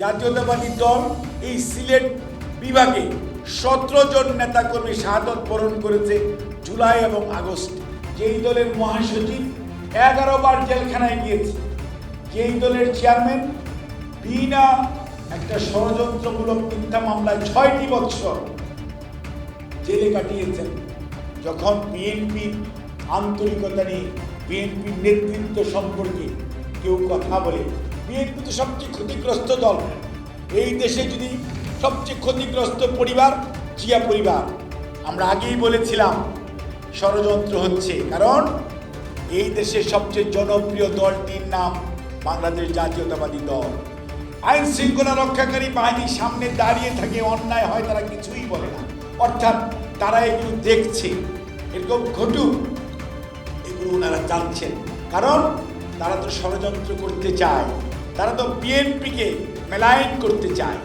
জাতীয়তাবাদী দল এই সিলেট বিভাগে 17 জন নেতাকর্মী শাহাদত বরণ করেছে জুলাই এবং আগস্ট। যেই দলের মহাসচিব 11 বার জেলখানায় গিয়েছে, যেই দলের চেয়ারম্যান বিনা একটা ষড়যন্ত্রমূলক মিথ্যা মামলায় 6টি বৎসর জেলে কাটিয়েছেন। যখন বিএনপির আন্তরিকতা নিয়ে, বিএনপির নেতৃত্ব সম্পর্কে কেউ কথা বলে, বিএনপি তো সবচেয়ে ক্ষতিগ্রস্ত দল। এই দেশে যদি সবচেয়ে ক্ষতিগ্রস্ত পরিবার জিয়া পরিবার। আমরা আগেই বলেছিলাম ষড়যন্ত্র হচ্ছে, কারণ এই দেশের সবচেয়ে জনপ্রিয় দলটির নাম বাংলাদেশ জাতীয়তাবাদী দল। আইন শৃঙ্খলা রক্ষাকারী বাহিনীর সামনে দাঁড়িয়ে থাকে, অন্যায় হয় তারা কিছুই বলে না, অর্থাৎ তারা এগুলো দেখছে, এরকম ঘটুক এগুলো ওনারা জানছেন, কারণ তারা তো ষড়যন্ত্র করতে চায়, তারা তো বিএনপিকে মেলাইন করতে চায়।